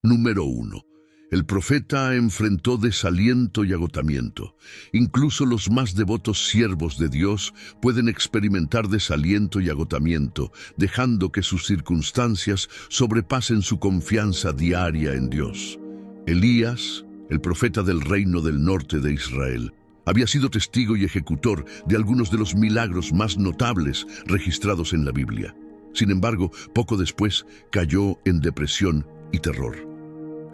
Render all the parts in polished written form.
Número 1. El profeta enfrentó desaliento y agotamiento. Incluso los más devotos siervos de Dios pueden experimentar desaliento y agotamiento, dejando que sus circunstancias sobrepasen su confianza diaria en Dios. Elías, el profeta del reino del norte de Israel, había sido testigo y ejecutor de algunos de los milagros más notables registrados en la Biblia. Sin embargo, poco después cayó en depresión y terror.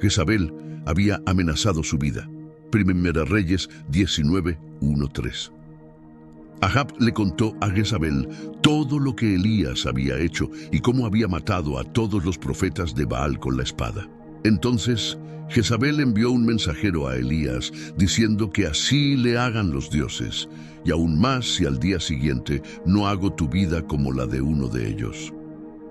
Jezabel había amenazado su vida. Primera Reyes 19:1-3. Ahab le contó a Jezabel todo lo que Elías había hecho y cómo había matado a todos los profetas de Baal con la espada. Entonces, Jezabel envió un mensajero a Elías diciendo que así le hagan los dioses, y aún más si al día siguiente no hago tu vida como la de uno de ellos.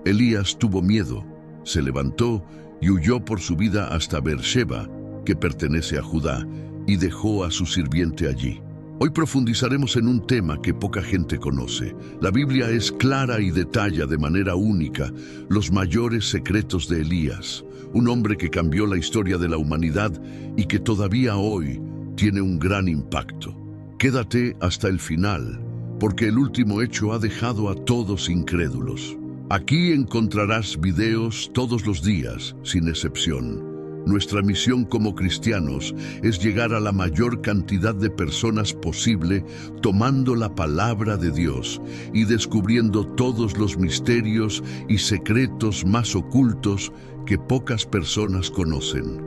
Elías tuvo miedo, se levantó y huyó por su vida hasta Beersheba, que pertenece a Judá, y dejó a su sirviente allí. Hoy profundizaremos en un tema que poca gente conoce. La Biblia es clara y detalla de manera única los mayores secretos de Elías, un hombre que cambió la historia de la humanidad y que todavía hoy tiene un gran impacto. Quédate hasta el final, porque el último hecho ha dejado a todos incrédulos. Aquí encontrarás videos todos los días, sin excepción. Nuestra misión como cristianos es llegar a la mayor cantidad de personas posible tomando la palabra de Dios y descubriendo todos los misterios y secretos más ocultos que pocas personas conocen.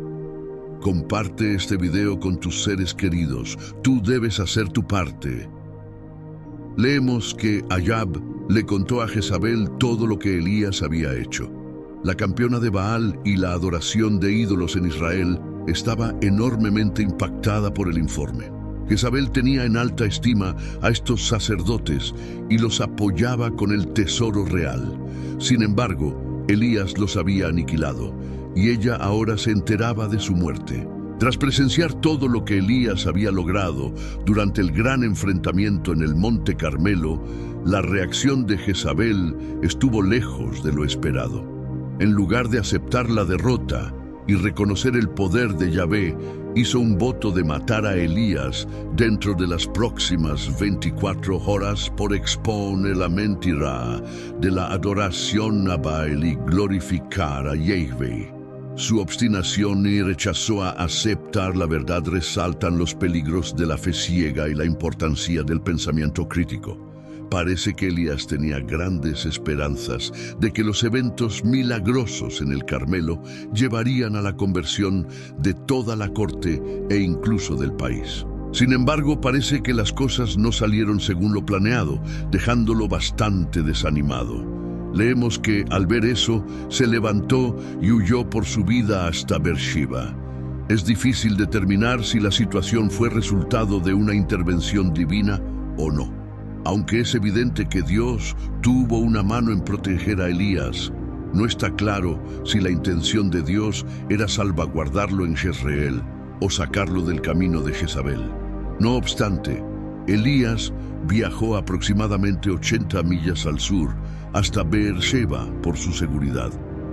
Comparte este video con tus seres queridos. Tú debes hacer tu parte. Leemos que Ahab le contó a Jezabel todo lo que Elías había hecho. La campeona de Baal y la adoración de ídolos en Israel estaba enormemente impactada por el informe. Jezabel tenía en alta estima a estos sacerdotes y los apoyaba con el tesoro real. Sin embargo, Elías los había aniquilado y ella ahora se enteraba de su muerte. Tras presenciar todo lo que Elías había logrado durante el gran enfrentamiento en el Monte Carmelo, la reacción de Jezabel estuvo lejos de lo esperado. En lugar de aceptar la derrota y reconocer el poder de Yahvé, hizo un voto de matar a Elías dentro de las próximas 24 horas por exponer la mentira de la adoración a Baal y glorificar a Yahvé. Su obstinación y rechazo a aceptar la verdad resaltan los peligros de la fe ciega y la importancia del pensamiento crítico. Parece que Elías tenía grandes esperanzas de que los eventos milagrosos en el Carmelo llevarían a la conversión de toda la corte e incluso del país. Sin embargo, parece que las cosas no salieron según lo planeado, dejándolo bastante desanimado. Leemos que, al ver eso, se levantó y huyó por su vida hasta Beersheba. Es difícil determinar si la situación fue resultado de una intervención divina o no. Aunque es evidente que Dios tuvo una mano en proteger a Elías, no está claro si la intención de Dios era salvaguardarlo en Jezreel o sacarlo del camino de Jezabel. No obstante, Elías viajó aproximadamente 80 millas al sur, hasta Beersheba, por su seguridad.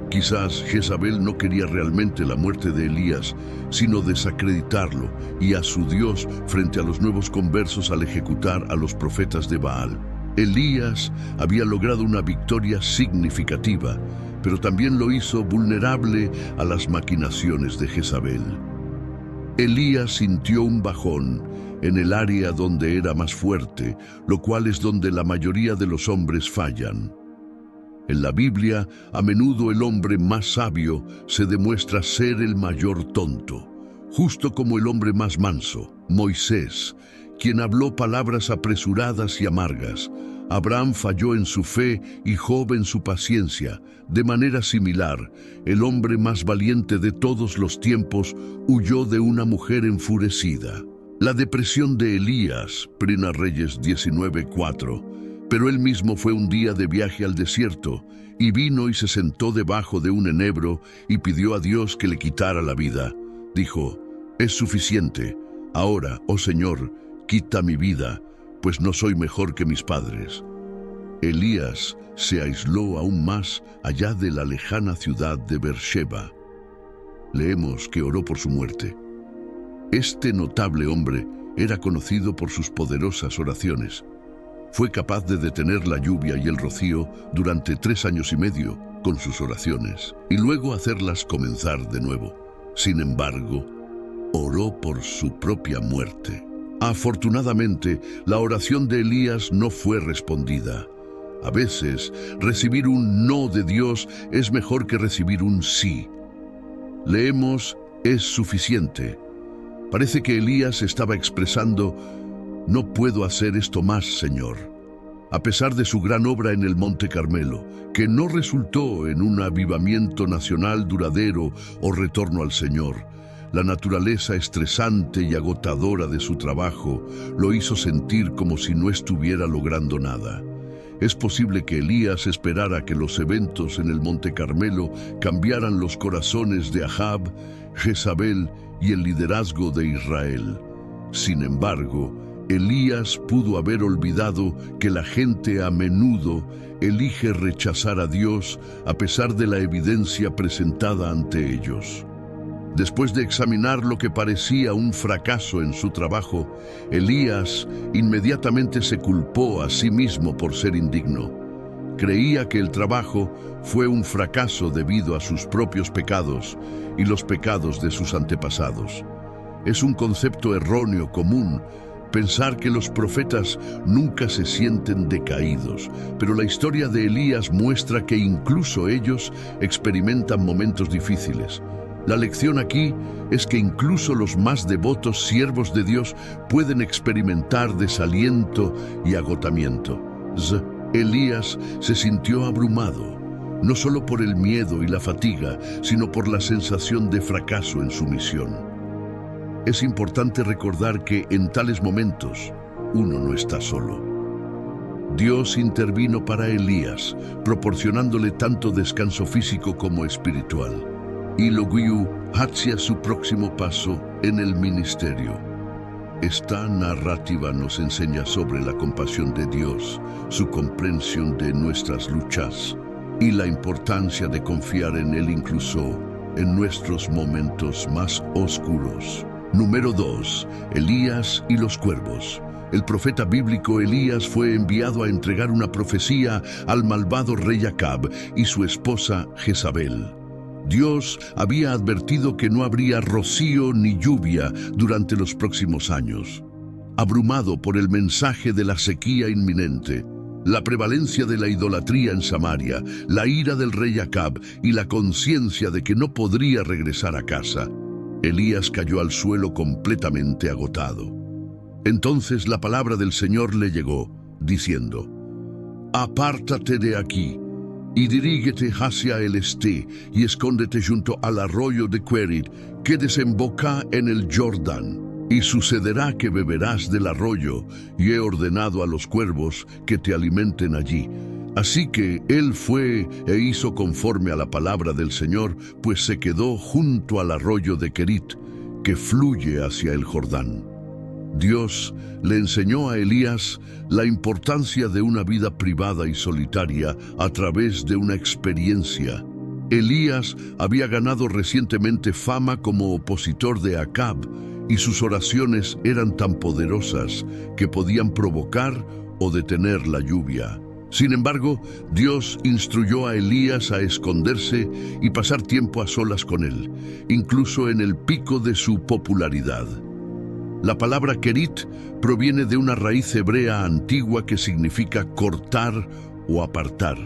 Quizás Jezabel no quería realmente la muerte de Elías, sino desacreditarlo y a su Dios frente a los nuevos conversos al ejecutar a los profetas de Baal. Elías había logrado una victoria significativa, pero también lo hizo vulnerable a las maquinaciones de Jezabel. Elías sintió un bajón en el área donde era más fuerte, lo cual es donde la mayoría de los hombres fallan. En la Biblia, a menudo el hombre más sabio se demuestra ser el mayor tonto, justo como el hombre más manso, Moisés, quien habló palabras apresuradas y amargas. Abraham falló en su fe y Job en su paciencia. De manera similar, el hombre más valiente de todos los tiempos huyó de una mujer enfurecida. La depresión de Elías, Primera Reyes 19:4, pero él mismo fue un día de viaje al desierto, y vino y se sentó debajo de un enebro y pidió a Dios que le quitara la vida. Dijo: «Es suficiente. Ahora, oh Señor, quita mi vida, pues no soy mejor que mis padres». Elías se aisló aún más allá de la lejana ciudad de Beersheba. leemos que oró por su muerte. Este notable hombre era conocido por sus poderosas oraciones. Fue capaz de detener la lluvia y el rocío durante 3 años y medio con sus oraciones y luego hacerlas comenzar de nuevo. Sin embargo, oró por su propia muerte. Afortunadamente, la oración de Elías no fue respondida. A veces, recibir un no de Dios es mejor que recibir un sí. Leemos, es suficiente. Parece que Elías estaba expresando, no puedo hacer esto más, Señor. A pesar de su gran obra en el Monte Carmelo, que no resultó en un avivamiento nacional duradero o retorno al Señor, la naturaleza estresante y agotadora de su trabajo lo hizo sentir como si no estuviera logrando nada. Es posible que Elías esperara que los eventos en el Monte Carmelo cambiaran los corazones de Ahab, Jezabel y el liderazgo de Israel. Sin embargo, Elías pudo haber olvidado que la gente a menudo elige rechazar a Dios a pesar de la evidencia presentada ante ellos. Después de examinar lo que parecía un fracaso en su trabajo, Elías inmediatamente se culpó a sí mismo por ser indigno. Creía que el trabajo fue un fracaso debido a sus propios pecados y los pecados de sus antepasados. Es un concepto erróneo común pensar que los profetas nunca se sienten decaídos, pero la historia de Elías muestra que incluso ellos experimentan momentos difíciles. La lección aquí es que incluso los más devotos siervos de Dios pueden experimentar desaliento y agotamiento. Elías se sintió abrumado, no solo por el miedo y la fatiga, sino por la sensación de fracaso en su misión. Es importante recordar que en tales momentos uno no está solo. Dios intervino para Elías, proporcionándole tanto descanso físico como espiritual, y lo guió hacia su próximo paso en el ministerio. Esta narrativa nos enseña sobre la compasión de Dios, su comprensión de nuestras luchas y la importancia de confiar en Él incluso en nuestros momentos más oscuros. Número 2. Elías y los cuervos. El profeta bíblico Elías fue enviado a entregar una profecía al malvado rey Acab y su esposa Jezabel. Dios había advertido que no habría rocío ni lluvia durante los próximos años. Abrumado por el mensaje de la sequía inminente, la prevalencia de la idolatría en Samaria, la ira del rey Acab y la conciencia de que no podría regresar a casa, Elías cayó al suelo completamente agotado. Entonces la palabra del Señor le llegó, diciendo, «Apártate de aquí, y dirígete hacia el este, y escóndete junto al arroyo de Querit, que desemboca en el Jordán. Y sucederá que beberás del arroyo, y he ordenado a los cuervos que te alimenten allí». Así que él fue e hizo conforme a la palabra del Señor, pues se quedó junto al arroyo de Querit, que fluye hacia el Jordán. Dios le enseñó a Elías la importancia de una vida privada y solitaria a través de una experiencia. Elías había ganado recientemente fama como opositor de Acab, y sus oraciones eran tan poderosas que podían provocar o detener la lluvia. Sin embargo, Dios instruyó a Elías a esconderse y pasar tiempo a solas con él, incluso en el pico de su popularidad. La palabra Querit proviene de una raíz hebrea antigua que significa cortar o apartar.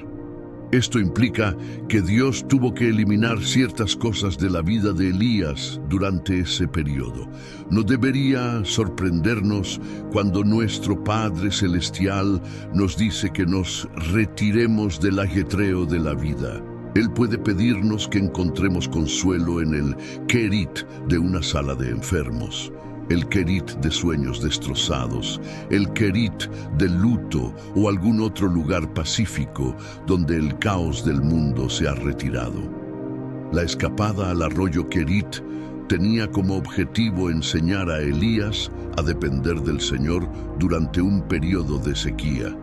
Esto implica que Dios tuvo que eliminar ciertas cosas de la vida de Elías durante ese periodo. No debería sorprendernos cuando nuestro Padre Celestial nos dice que nos retiremos del ajetreo de la vida. Él puede pedirnos que encontremos consuelo en el Querit de una sala de enfermos, el Querit de sueños destrozados, el Querit de luto o algún otro lugar pacífico donde el caos del mundo se ha retirado. La escapada al arroyo Querit tenía como objetivo enseñar a Elías a depender del Señor durante un periodo de sequía.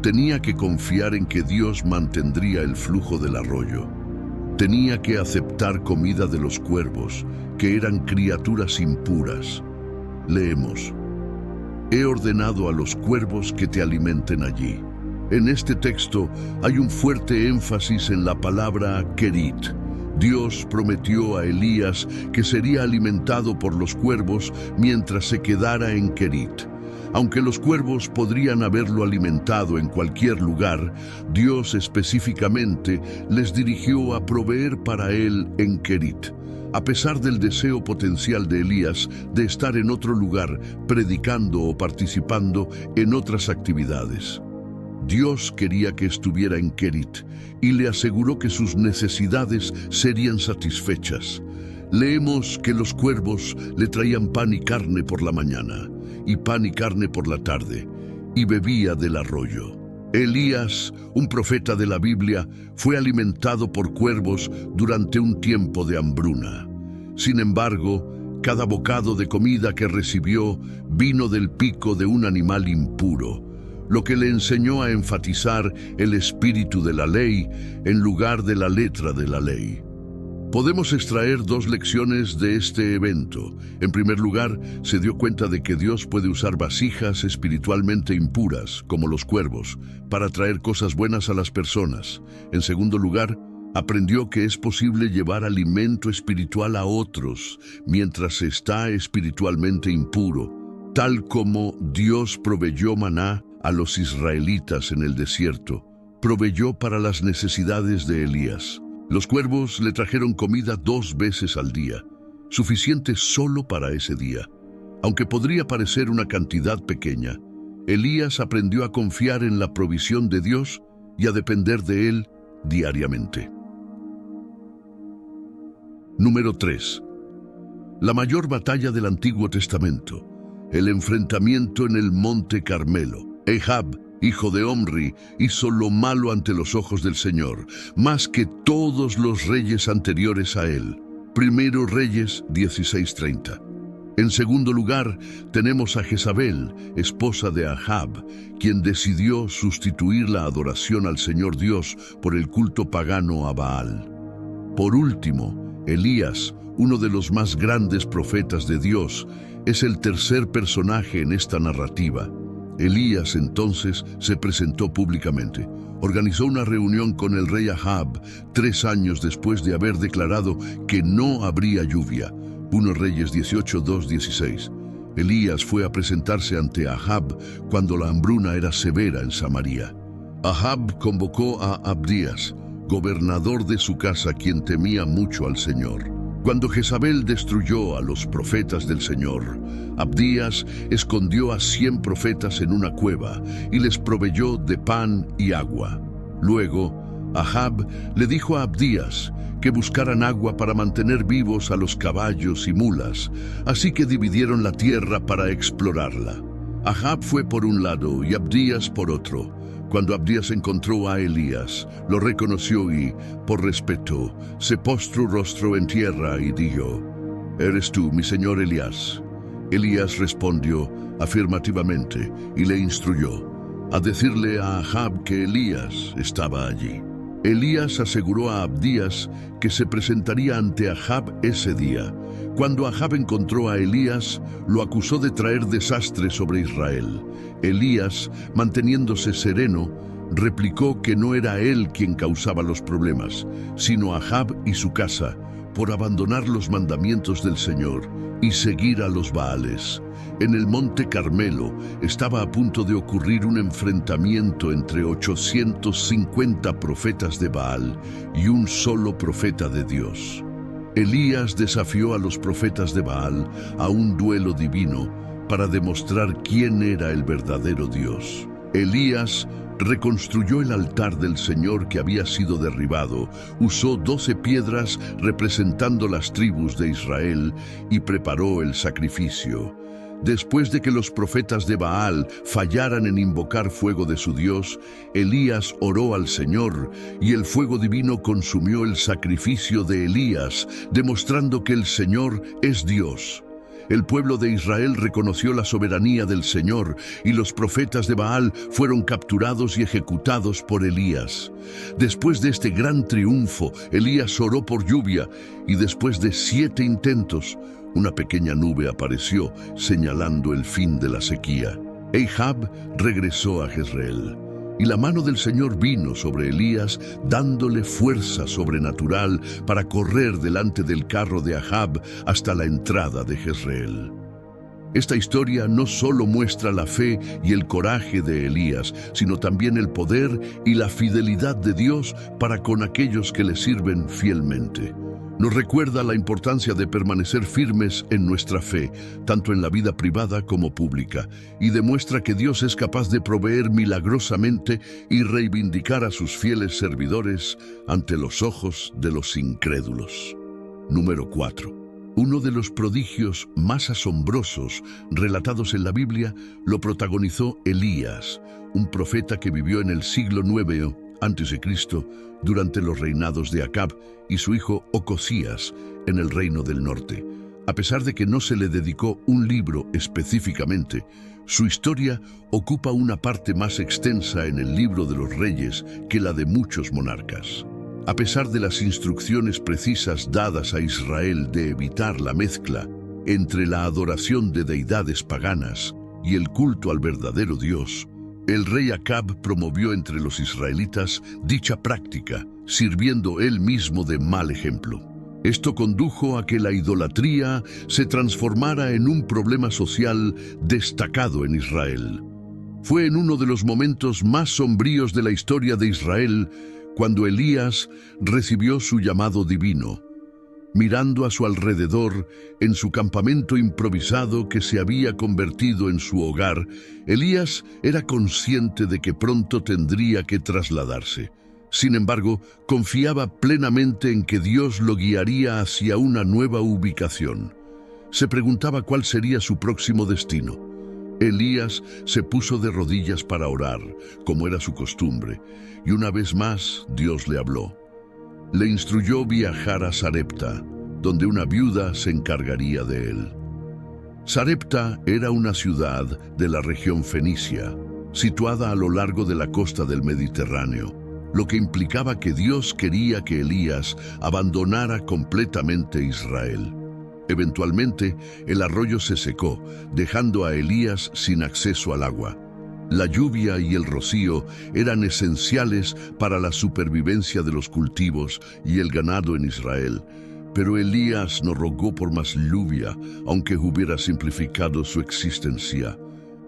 Tenía que confiar en que Dios mantendría el flujo del arroyo. Tenía que aceptar comida de los cuervos, que eran criaturas impuras. Leemos: He ordenado a los cuervos que te alimenten allí. En este texto hay un fuerte énfasis en la palabra Kerit. Dios prometió a Elías que sería alimentado por los cuervos mientras se quedara en Kerit. Aunque los cuervos podrían haberlo alimentado en cualquier lugar, Dios específicamente les dirigió a proveer para él en Kerit, a pesar del deseo potencial de Elías de estar en otro lugar predicando o participando en otras actividades. Dios quería que estuviera en Kerit y le aseguró que sus necesidades serían satisfechas. Leemos que los cuervos le traían pan y carne por la mañana, y pan y carne por la tarde, y bebía del arroyo. Elías, un profeta de la Biblia, fue alimentado por cuervos durante un tiempo de hambruna. Sin embargo, cada bocado de comida que recibió vino del pico de un animal impuro, lo que le enseñó a enfatizar el espíritu de la ley en lugar de la letra de la ley. Podemos extraer dos lecciones de este evento. En primer lugar, se dio cuenta de que Dios puede usar vasijas espiritualmente impuras, como los cuervos, para traer cosas buenas a las personas. En segundo lugar, aprendió que es posible llevar alimento espiritual a otros mientras se está espiritualmente impuro, tal como Dios proveyó maná a los israelitas en el desierto, proveyó para las necesidades de Elías. Los cuervos le trajeron comida 2 veces al día, suficiente solo para ese día. Aunque podría parecer una cantidad pequeña, Elías aprendió a confiar en la provisión de Dios y a depender de él diariamente. Número 3. La mayor batalla del Antiguo Testamento, el enfrentamiento en el Monte Carmelo. Ahab, hijo de Omri, hizo lo malo ante los ojos del Señor, más que todos los reyes anteriores a él. Primero Reyes 16:30. En segundo lugar, tenemos a Jezabel, esposa de Ahab, quien decidió sustituir la adoración al Señor Dios por el culto pagano a Baal. Por último, Elías, uno de los más grandes profetas de Dios, es el tercer personaje en esta narrativa. Elías entonces se presentó públicamente. Organizó una reunión con el rey Ahab 3 años después de haber declarado que no habría lluvia. 1 Reyes 18:2-16. Elías fue a presentarse ante Ahab cuando la hambruna era severa en Samaria. Ahab convocó a Abdías, gobernador de su casa, quien temía mucho al Señor. Cuando Jezabel destruyó a los profetas del Señor, Abdías escondió a 100 profetas en una cueva y les proveyó de pan y agua. Luego, Ahab le dijo a Abdías que buscaran agua para mantener vivos a los caballos y mulas, así que dividieron la tierra para explorarla. Ahab fue por un lado y Abdías por otro. Cuando Abdías encontró a Elías, lo reconoció y, por respeto, se postró rostro en tierra y dijo: «¿Eres tú, mi señor Elías?». Elías respondió afirmativamente y le instruyó a decirle a Ahab que Elías estaba allí. Elías aseguró a Abdías que se presentaría ante Ahab ese día. Cuando Ahab encontró a Elías, lo acusó de traer desastre sobre Israel. Elías, manteniéndose sereno, replicó que no era él quien causaba los problemas, sino Ahab y su casa, por abandonar los mandamientos del Señor y seguir a los Baales. En el Monte Carmelo estaba a punto de ocurrir un enfrentamiento entre 850 profetas de Baal y un solo profeta de Dios. Elías desafió a los profetas de Baal a un duelo divino para demostrar quién era el verdadero Dios. Elías reconstruyó el altar del Señor que había sido derribado, usó 12 piedras representando las tribus de Israel y preparó el sacrificio. Después de que los profetas de Baal fallaran en invocar fuego de su Dios, Elías oró al Señor y el fuego divino consumió el sacrificio de Elías, demostrando que el Señor es Dios. El pueblo de Israel reconoció la soberanía del Señor y los profetas de Baal fueron capturados y ejecutados por Elías. Después de este gran triunfo, Elías oró por lluvia y después de 7 intentos, una pequeña nube apareció señalando el fin de la sequía. Ahab regresó a Jezreel. Y la mano del Señor vino sobre Elías, dándole fuerza sobrenatural para correr delante del carro de Ahab hasta la entrada de Jezreel. Esta historia no solo muestra la fe y el coraje de Elías, sino también el poder y la fidelidad de Dios para con aquellos que le sirven fielmente. Nos recuerda la importancia de permanecer firmes en nuestra fe, tanto en la vida privada como pública, y demuestra que Dios es capaz de proveer milagrosamente y reivindicar a sus fieles servidores ante los ojos de los incrédulos. Número 4. Uno de los prodigios más asombrosos relatados en la Biblia lo protagonizó Elías, un profeta que vivió en el siglo IX a.C., durante los reinados de Acab y su hijo Ocosías en el reino del norte. A pesar de que no se le dedicó un libro específicamente, su historia ocupa una parte más extensa en el libro de los reyes que la de muchos monarcas. A pesar de las instrucciones precisas dadas a Israel de evitar la mezcla entre la adoración de deidades paganas y el culto al verdadero Dios, el rey Acab promovió entre los israelitas dicha práctica, sirviendo él mismo de mal ejemplo. Esto condujo a que la idolatría se transformara en un problema social destacado en Israel. Fue en uno de los momentos más sombríos de la historia de Israel cuando Elías recibió su llamado divino. Mirando a su alrededor, en su campamento improvisado que se había convertido en su hogar, Elías era consciente de que pronto tendría que trasladarse. Sin embargo, confiaba plenamente en que Dios lo guiaría hacia una nueva ubicación. Se preguntaba cuál sería su próximo destino. Elías se puso de rodillas para orar, como era su costumbre, y una vez más Dios le habló. Le instruyó viajar a Sarepta, donde una viuda se encargaría de él. Sarepta era una ciudad de la región fenicia, situada a lo largo de la costa del Mediterráneo, lo que implicaba que Dios quería que Elías abandonara completamente Israel. Eventualmente, el arroyo se secó, dejando a Elías sin acceso al agua. La lluvia y el rocío eran esenciales para la supervivencia de los cultivos y el ganado en Israel, pero Elías no rogó por más lluvia, aunque hubiera simplificado su existencia.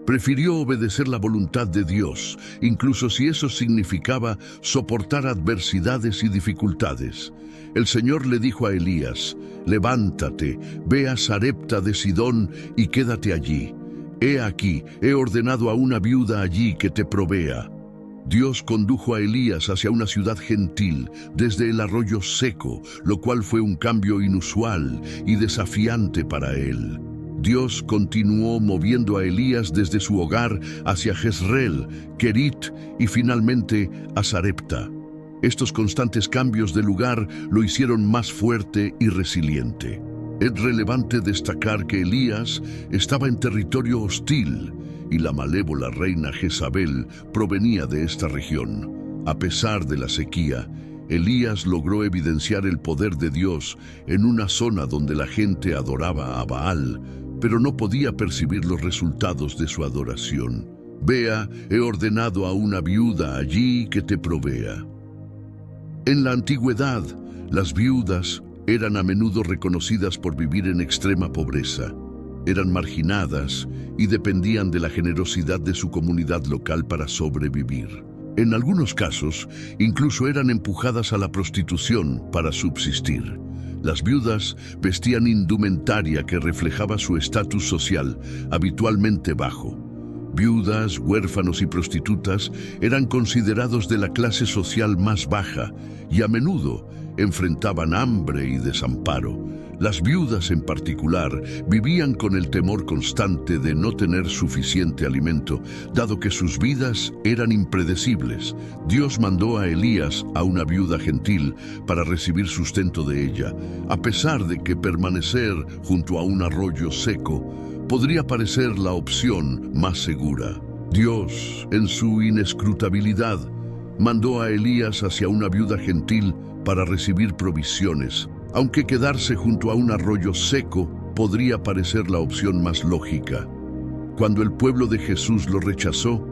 Prefirió obedecer la voluntad de Dios, incluso si eso significaba soportar adversidades y dificultades. El Señor le dijo a Elías: «Levántate, ve a Sarepta de Sidón y quédate allí. He aquí, he ordenado a una viuda allí que te provea». Dios condujo a Elías hacia una ciudad gentil, desde el arroyo seco, lo cual fue un cambio inusual y desafiante para él. Dios continuó moviendo a Elías desde su hogar hacia Jezreel, Kerit y finalmente a Sarepta. Estos constantes cambios de lugar lo hicieron más fuerte y resiliente. Es relevante destacar que Elías estaba en territorio hostil y la malévola reina Jezabel provenía de esta región. A pesar de la sequía, Elías logró evidenciar el poder de Dios en una zona donde la gente adoraba a Baal, pero no podía percibir los resultados de su adoración. «Vea, he ordenado a una viuda allí que te provea». En la antigüedad, las viudas eran a menudo reconocidas por vivir en extrema pobreza. Eran marginadas y dependían de la generosidad de su comunidad local para sobrevivir. En algunos casos, incluso eran empujadas a la prostitución para subsistir. Las viudas vestían indumentaria que reflejaba su estatus social, habitualmente bajo. Viudas, huérfanos y prostitutas eran considerados de la clase social más baja y a menudo enfrentaban hambre y desamparo. Las viudas en particular vivían con el temor constante de no tener suficiente alimento, dado que sus vidas eran impredecibles. Dios mandó a Elías a una viuda gentil para recibir sustento de ella, a pesar de que permanecer junto a un arroyo seco podría parecer la opción más segura. Dios, en su inescrutabilidad, mandó a Elías hacia una viuda gentil para recibir provisiones, aunque quedarse junto a un arroyo seco podría parecer la opción más lógica. Cuando el pueblo de Jesús lo rechazó,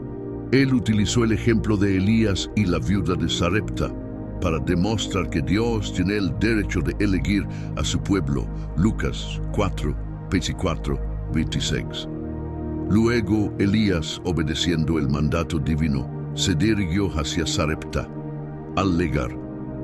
él utilizó el ejemplo de Elías y la viuda de Sarepta para demostrar que Dios tiene el derecho de elegir a su pueblo. Lucas 4, 24, 26. Luego Elías, obedeciendo el mandato divino, se dirigió hacia Sarepta. Al llegar,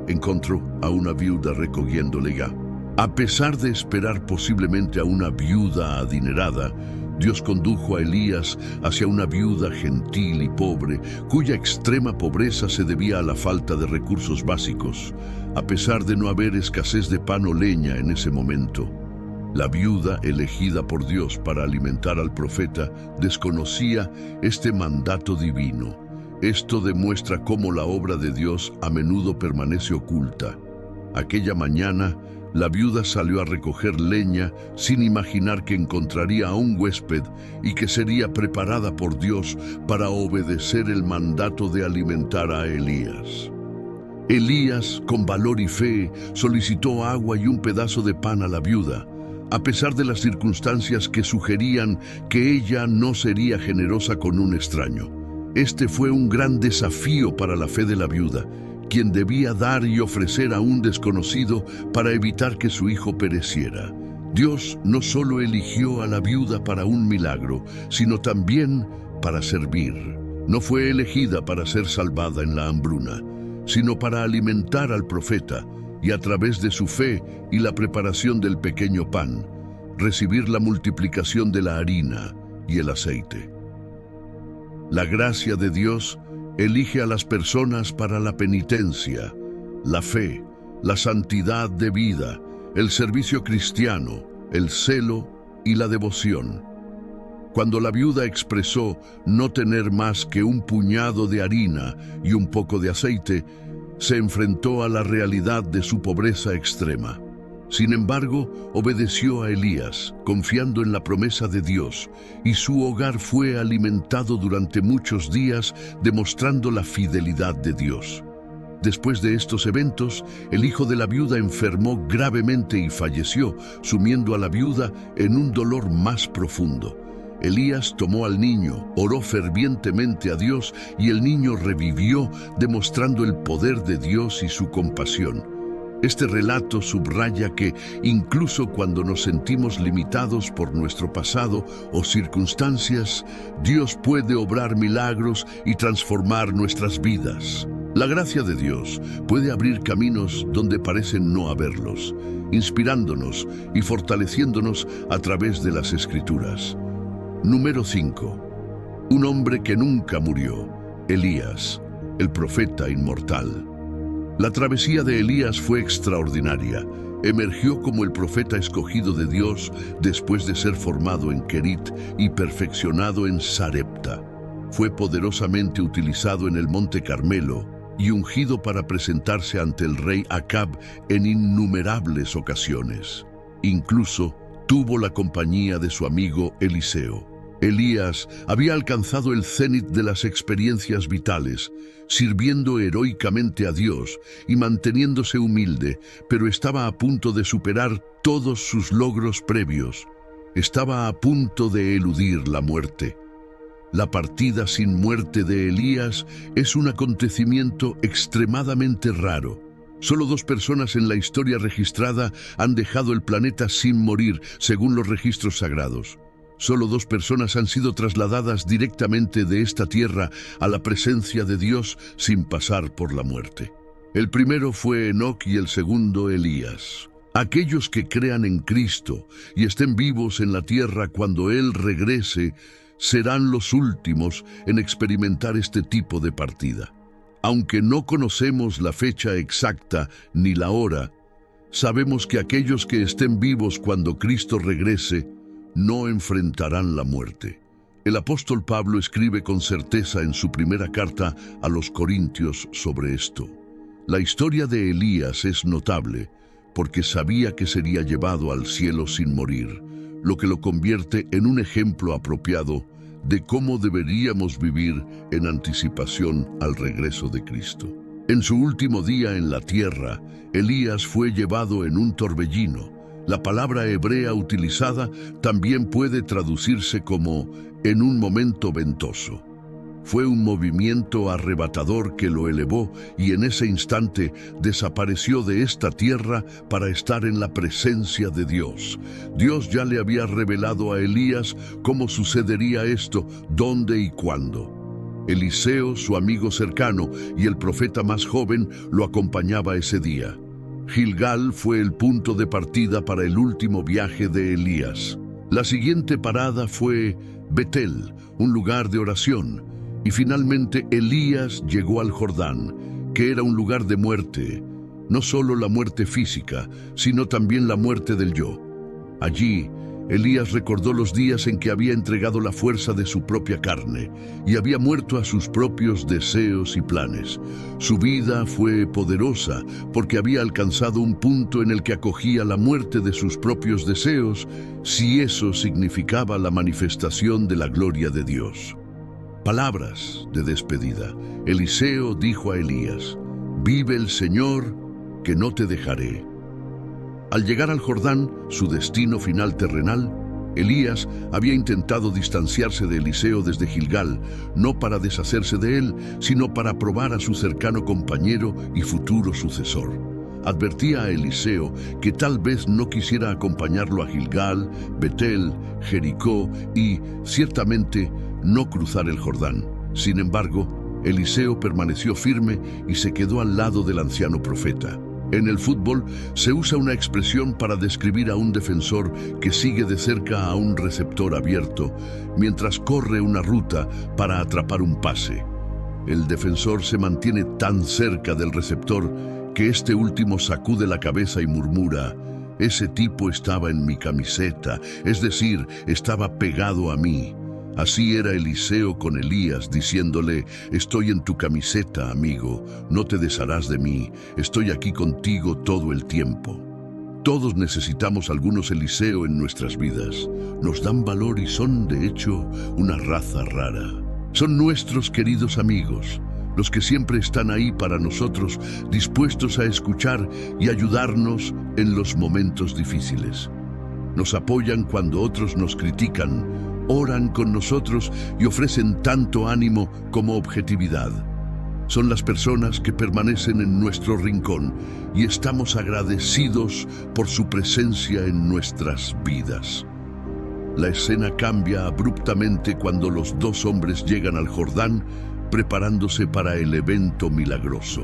encontró a una viuda recogiendo leña. A pesar de esperar posiblemente a una viuda adinerada, Dios condujo a Elías hacia una viuda gentil y pobre, cuya extrema pobreza se debía a la falta de recursos básicos, a pesar de no haber escasez de pan o leña en ese momento. La viuda elegida por Dios para alimentar al profeta desconocía este mandato divino. Esto demuestra cómo la obra de Dios a menudo permanece oculta. Aquella mañana, la viuda salió a recoger leña sin imaginar que encontraría a un huésped y que sería preparada por Dios para obedecer el mandato de alimentar a Elías. Elías, con valor y fe, solicitó agua y un pedazo de pan a la viuda, a pesar de las circunstancias que sugerían que ella no sería generosa con un extraño. Este fue un gran desafío para la fe de la viuda, quien debía dar y ofrecer a un desconocido para evitar que su hijo pereciera. Dios no solo eligió a la viuda para un milagro, sino también para servir. No fue elegida para ser salvada en la hambruna, sino para alimentar al profeta y a través de su fe y la preparación del pequeño pan, recibir la multiplicación de la harina y el aceite. La gracia de Dios elige a las personas para la penitencia, la fe, la santidad de vida, el servicio cristiano, el celo y la devoción. Cuando la viuda expresó no tener más que un puñado de harina y un poco de aceite, se enfrentó a la realidad de su pobreza extrema. Sin embargo, obedeció a Elías, confiando en la promesa de Dios, y su hogar fue alimentado durante muchos días, demostrando la fidelidad de Dios. Después de estos eventos, el hijo de la viuda enfermó gravemente y falleció, sumiendo a la viuda en un dolor más profundo. Elías tomó al niño, oró fervientemente a Dios y el niño revivió, demostrando el poder de Dios y su compasión. Este relato subraya que, incluso cuando nos sentimos limitados por nuestro pasado o circunstancias, Dios puede obrar milagros y transformar nuestras vidas. La gracia de Dios puede abrir caminos donde parecen no haberlos, inspirándonos y fortaleciéndonos a través de las Escrituras. Número 5. Un hombre que nunca murió, Elías, el profeta inmortal. La travesía de Elías fue extraordinaria. Emergió como el profeta escogido de Dios después de ser formado en Kerit y perfeccionado en Sarepta. Fue poderosamente utilizado en el Monte Carmelo y ungido para presentarse ante el rey Acab en innumerables ocasiones. Incluso tuvo la compañía de su amigo Eliseo. Elías había alcanzado el cenit de las experiencias vitales, sirviendo heroicamente a Dios y manteniéndose humilde, pero estaba a punto de superar todos sus logros previos. Estaba a punto de eludir la muerte. La partida sin muerte de Elías es un acontecimiento extremadamente raro. Solo 2 personas en la historia registrada han dejado el planeta sin morir, según los registros sagrados. Solo 2 personas han sido trasladadas directamente de esta tierra a la presencia de Dios sin pasar por la muerte. El primero fue Enoc y el segundo Elías. Aquellos que crean en Cristo y estén vivos en la tierra cuando Él regrese, serán los últimos en experimentar este tipo de partida. Aunque no conocemos la fecha exacta ni la hora, sabemos que aquellos que estén vivos cuando Cristo regrese no enfrentarán la muerte. El apóstol Pablo escribe con certeza en su primera carta a los Corintios sobre esto. La historia de Elías es notable porque sabía que sería llevado al cielo sin morir, lo que lo convierte en un ejemplo apropiado de cómo deberíamos vivir en anticipación al regreso de Cristo. En su último día en la tierra, Elías fue llevado en un torbellino. La palabra hebrea utilizada también puede traducirse como en un momento ventoso. Fue un movimiento arrebatador que lo elevó y en ese instante desapareció de esta tierra para estar en la presencia de Dios. Dios ya le había revelado a Elías cómo sucedería esto, dónde y cuándo. Eliseo, su amigo cercano y el profeta más joven, lo acompañaba ese día. Gilgal fue el punto de partida para el último viaje de Elías. La siguiente parada fue Betel, un lugar de oración. Y finalmente Elías llegó al Jordán, que era un lugar de muerte, no solo la muerte física, sino también la muerte del yo. Allí, Elías recordó los días en que había entregado la fuerza de su propia carne y había muerto a sus propios deseos y planes. Su vida fue poderosa porque había alcanzado un punto en el que acogía la muerte de sus propios deseos, si eso significaba la manifestación de la gloria de Dios. Palabras de despedida. Eliseo dijo a Elías: «Vive el Señor, que no te dejaré». Al llegar al Jordán, su destino final terrenal, Elías había intentado distanciarse de Eliseo desde Gilgal, no para deshacerse de él, sino para probar a su cercano compañero y futuro sucesor. Advertía a Eliseo que tal vez no quisiera acompañarlo a Gilgal, Betel, Jericó y, ciertamente, no cruzar el Jordán. Sin embargo, Eliseo permaneció firme y se quedó al lado del anciano profeta. En el fútbol se usa una expresión para describir a un defensor que sigue de cerca a un receptor abierto mientras corre una ruta para atrapar un pase. El defensor se mantiene tan cerca del receptor que este último sacude la cabeza y murmura: «Ese tipo estaba en mi camiseta», es decir, estaba pegado a mí. Así era Eliseo con Elías, diciéndole: «Estoy en tu camiseta, amigo, no te desharás de mí, estoy aquí contigo todo el tiempo». Todos necesitamos algunos Eliseo en nuestras vidas. Nos dan valor y son, de hecho, una raza rara. Son nuestros queridos amigos, los que siempre están ahí para nosotros, dispuestos a escuchar y ayudarnos en los momentos difíciles. Nos apoyan cuando otros nos critican, oran con nosotros y ofrecen tanto ánimo como objetividad. Son las personas que permanecen en nuestro rincón y estamos agradecidos por su presencia en nuestras vidas. La escena cambia abruptamente cuando los dos hombres llegan al Jordán, preparándose para el evento milagroso.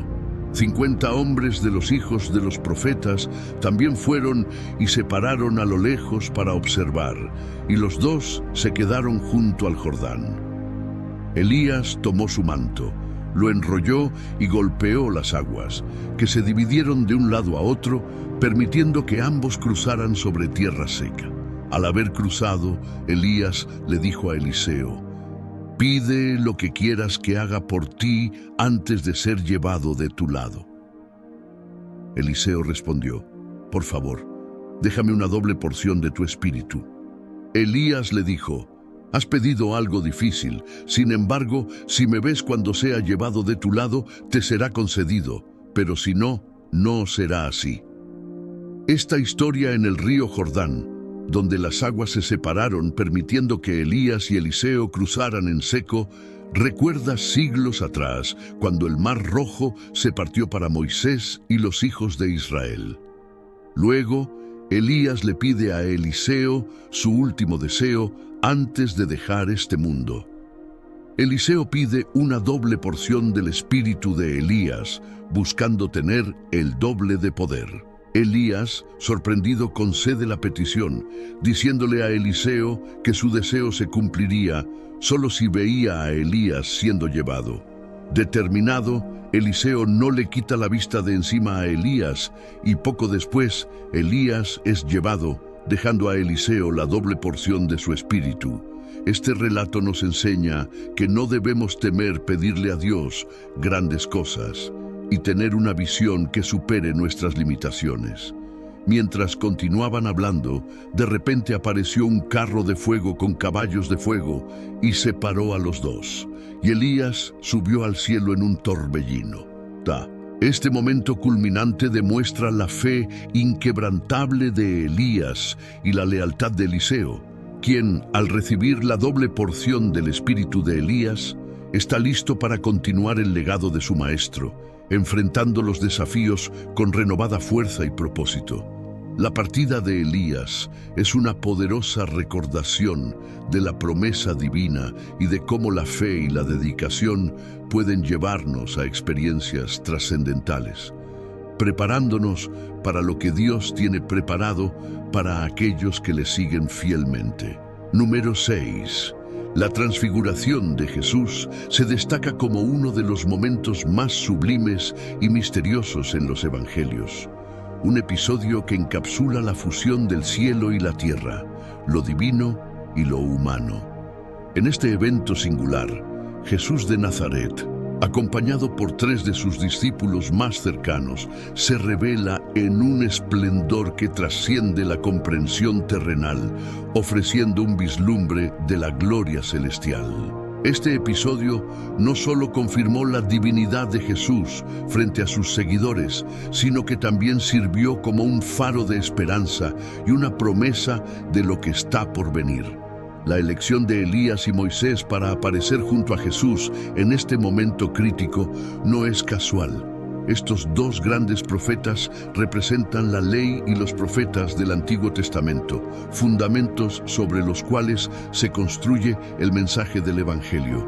50 hombres de los hijos de los profetas también fueron y se pararon a lo lejos para observar, y los dos se quedaron junto al Jordán. Elías tomó su manto, lo enrolló y golpeó las aguas, que se dividieron de un lado a otro, permitiendo que ambos cruzaran sobre tierra seca. Al haber cruzado, Elías le dijo a Eliseo: «Pide lo que quieras que haga por ti antes de ser llevado de tu lado». Eliseo respondió: «Por favor, déjame una doble porción de tu espíritu». Elías le dijo: «Has pedido algo difícil, sin embargo, si me ves cuando sea llevado de tu lado, te será concedido, pero si no, no será así». Esta historia en el río Jordán, donde las aguas se separaron permitiendo que Elías y Eliseo cruzaran en seco, recuerda siglos atrás, cuando el Mar Rojo se partió para Moisés y los hijos de Israel. Luego, Elías le pide a Eliseo su último deseo antes de dejar este mundo. Eliseo pide una doble porción del espíritu de Elías, buscando tener el doble de poder. Elías, sorprendido, concede la petición, diciéndole a Eliseo que su deseo se cumpliría solo si veía a Elías siendo llevado. Determinado, Eliseo no le quita la vista de encima a Elías, y poco después, Elías es llevado, dejando a Eliseo la doble porción de su espíritu. Este relato nos enseña que no debemos temer pedirle a Dios grandes cosas y tener una visión que supere nuestras limitaciones. Mientras continuaban hablando, de repente apareció un carro de fuego con caballos de fuego y separó a los dos. Y Elías subió al cielo en un torbellino. Este momento culminante demuestra la fe inquebrantable de Elías y la lealtad de Eliseo, quien, al recibir la doble porción del espíritu de Elías, está listo para continuar el legado de su maestro, enfrentando los desafíos con renovada fuerza y propósito. La partida de Elías es una poderosa recordación de la promesa divina y de cómo la fe y la dedicación pueden llevarnos a experiencias trascendentales, preparándonos para lo que Dios tiene preparado para aquellos que le siguen fielmente. Número 6. La transfiguración de Jesús se destaca como uno de los momentos más sublimes y misteriosos en los Evangelios. Un episodio que encapsula la fusión del cielo y la tierra, lo divino y lo humano. En este evento singular, Jesús de Nazaret, acompañado por 3 de sus discípulos más cercanos, se revela en un esplendor que trasciende la comprensión terrenal, ofreciendo un vislumbre de la gloria celestial. Este episodio no solo confirmó la divinidad de Jesús frente a sus seguidores, sino que también sirvió como un faro de esperanza y una promesa de lo que está por venir. La elección de Elías y Moisés para aparecer junto a Jesús en este momento crítico no es casual. Estos 2 grandes profetas representan la ley y los profetas del Antiguo Testamento, fundamentos sobre los cuales se construye el mensaje del Evangelio.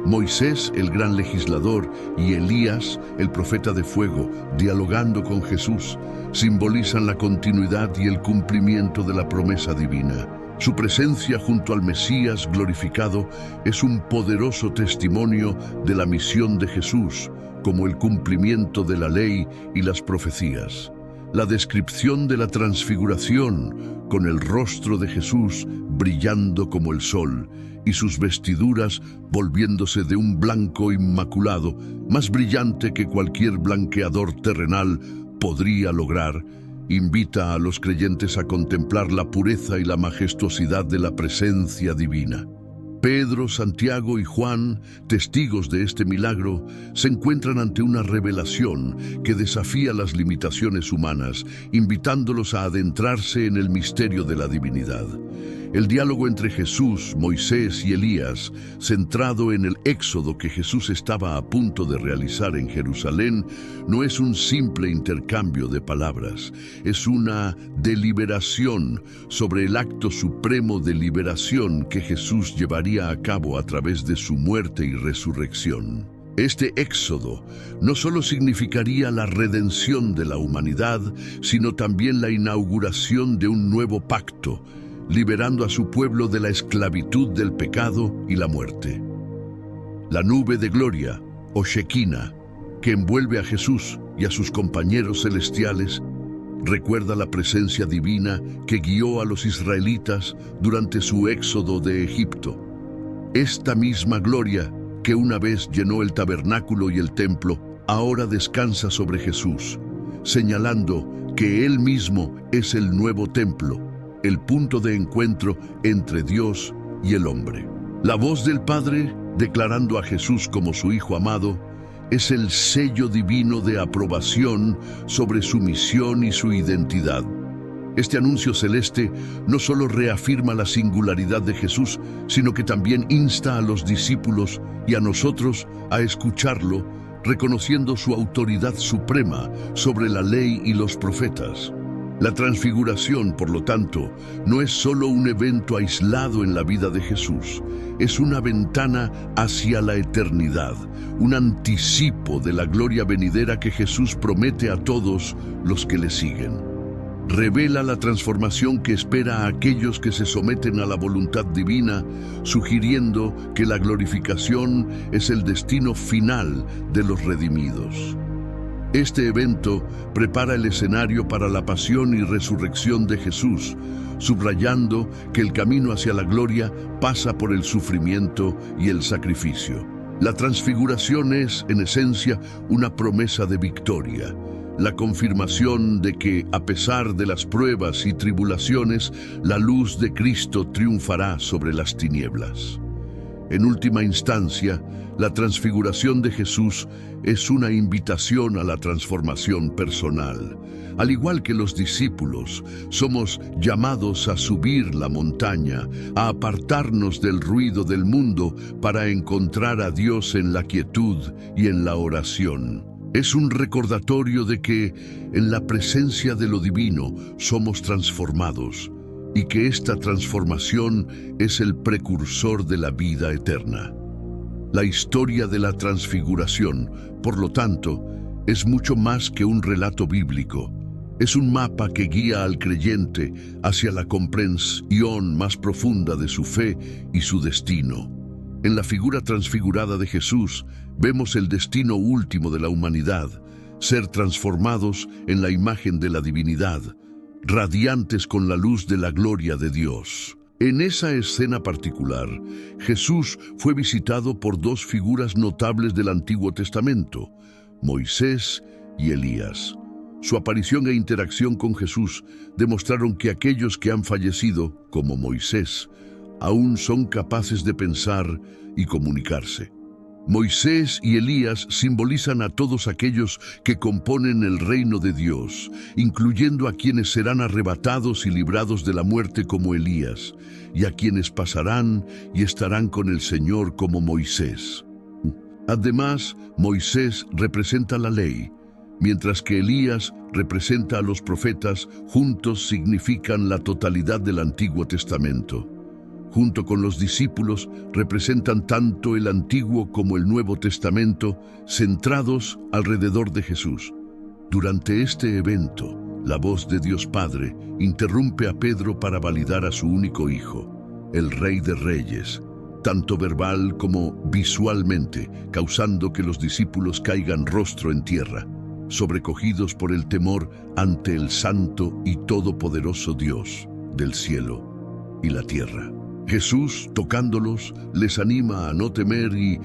Moisés, el gran legislador, y Elías, el profeta de fuego, dialogando con Jesús, simbolizan la continuidad y el cumplimiento de la promesa divina. Su presencia junto al Mesías glorificado es un poderoso testimonio de la misión de Jesús, como el cumplimiento de la ley y las profecías. La descripción de la transfiguración, con el rostro de Jesús brillando como el sol y sus vestiduras volviéndose de un blanco inmaculado, más brillante que cualquier blanqueador terrenal podría lograr, invita a los creyentes a contemplar la pureza y la majestuosidad de la presencia divina. Pedro, Santiago y Juan, testigos de este milagro, se encuentran ante una revelación que desafía las limitaciones humanas, invitándolos a adentrarse en el misterio de la divinidad. El diálogo entre Jesús, Moisés y Elías, centrado en el éxodo que Jesús estaba a punto de realizar en Jerusalén, no es un simple intercambio de palabras, es una deliberación sobre el acto supremo de liberación que Jesús llevaría a cabo a través de su muerte y resurrección. Este éxodo no solo significaría la redención de la humanidad, sino también la inauguración de un nuevo pacto, liberando a su pueblo de la esclavitud del pecado y la muerte. La nube de gloria, o Shekinah, que envuelve a Jesús y a sus compañeros celestiales, recuerda la presencia divina que guió a los israelitas durante su éxodo de Egipto. Esta misma gloria, que una vez llenó el tabernáculo y el templo, ahora descansa sobre Jesús, señalando que Él mismo es el nuevo templo, el punto de encuentro entre Dios y el hombre. La voz del Padre, declarando a Jesús como su Hijo amado, es el sello divino de aprobación sobre su misión y su identidad. Este anuncio celeste no solo reafirma la singularidad de Jesús, sino que también insta a los discípulos y a nosotros a escucharlo, reconociendo su autoridad suprema sobre la ley y los profetas. La transfiguración, por lo tanto, no es solo un evento aislado en la vida de Jesús, es una ventana hacia la eternidad, un anticipo de la gloria venidera que Jesús promete a todos los que le siguen. Revela la transformación que espera a aquellos que se someten a la voluntad divina, sugiriendo que la glorificación es el destino final de los redimidos. Este evento prepara el escenario para la pasión y resurrección de Jesús, subrayando que el camino hacia la gloria pasa por el sufrimiento y el sacrificio. La transfiguración es, en esencia, una promesa de victoria, la confirmación de que, a pesar de las pruebas y tribulaciones, la luz de Cristo triunfará sobre las tinieblas. En última instancia, la transfiguración de Jesús es una invitación a la transformación personal. Al igual que los discípulos, somos llamados a subir la montaña, a apartarnos del ruido del mundo para encontrar a Dios en la quietud y en la oración. Es un recordatorio de que, en la presencia de lo divino, somos transformados, y que esta transformación es el precursor de la vida eterna. La historia de la transfiguración, por lo tanto, es mucho más que un relato bíblico. Es un mapa que guía al creyente hacia la comprensión más profunda de su fe y su destino. En la figura transfigurada de Jesús, vemos el destino último de la humanidad, ser transformados en la imagen de la divinidad, radiantes con la luz de la gloria de Dios. En esa escena particular, Jesús fue visitado por dos figuras notables del Antiguo Testamento, Moisés y Elías. Su aparición e interacción con Jesús demostraron que aquellos que han fallecido, como Moisés, aún son capaces de pensar y comunicarse. Moisés y Elías simbolizan a todos aquellos que componen el reino de Dios, incluyendo a quienes serán arrebatados y librados de la muerte como Elías, y a quienes pasarán y estarán con el Señor como Moisés. Además, Moisés representa la ley, mientras que Elías representa a los profetas. Juntos significan la totalidad del Antiguo Testamento. Junto con los discípulos, representan tanto el Antiguo como el Nuevo Testamento, centrados alrededor de Jesús. Durante este evento, la voz de Dios Padre interrumpe a Pedro para validar a su único hijo, el Rey de Reyes, tanto verbal como visualmente, causando que los discípulos caigan rostro en tierra, sobrecogidos por el temor ante el santo y todopoderoso Dios del cielo y la tierra. Jesús, tocándolos, les anima a no temer y,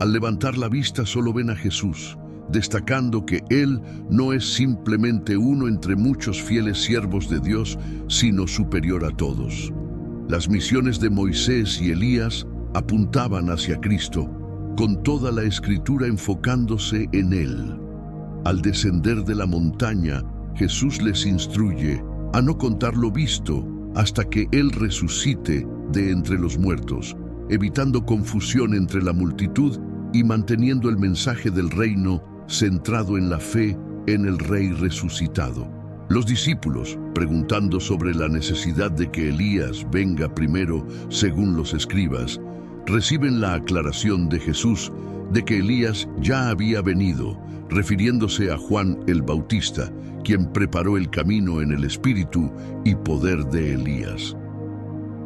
al levantar la vista, solo ven a Jesús, destacando que Él no es simplemente uno entre muchos fieles siervos de Dios, sino superior a todos. Las misiones de Moisés y Elías apuntaban hacia Cristo, con toda la Escritura enfocándose en Él. Al descender de la montaña, Jesús les instruye a no contar lo visto hasta que Él resucite de entre los muertos, evitando confusión entre la multitud y manteniendo el mensaje del reino centrado en la fe en el Rey resucitado. Los discípulos, preguntando sobre la necesidad de que Elías venga primero según los escribas, reciben la aclaración de Jesús de que Elías ya había venido, refiriéndose a Juan el Bautista, quien preparó el camino en el espíritu y poder de Elías.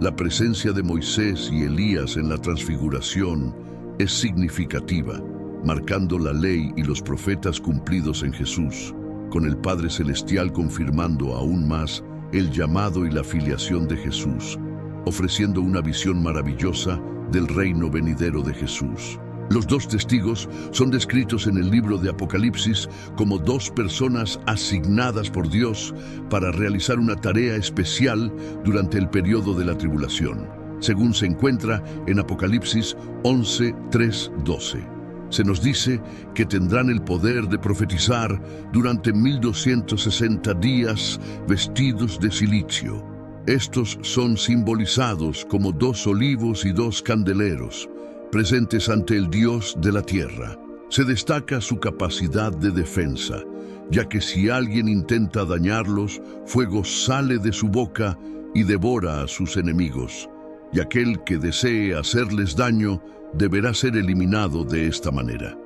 La presencia de Moisés y Elías en la transfiguración es significativa, marcando la ley y los profetas cumplidos en Jesús, con el Padre Celestial confirmando aún más el llamado y la filiación de Jesús, ofreciendo una visión maravillosa del reino venidero de Jesús. Los dos testigos son descritos en el libro de Apocalipsis como dos personas asignadas por Dios para realizar una tarea especial durante el periodo de la tribulación, según se encuentra en Apocalipsis 11, 3, 12. Se nos dice que tendrán el poder de profetizar durante 1260 días vestidos de silicio. Estos son simbolizados como dos olivos y dos candeleros, presentes ante el Dios de la tierra. Se destaca su capacidad de defensa, ya que si alguien intenta dañarlos, fuego sale de su boca y devora a sus enemigos, y aquel que desee hacerles daño deberá ser eliminado de esta manera.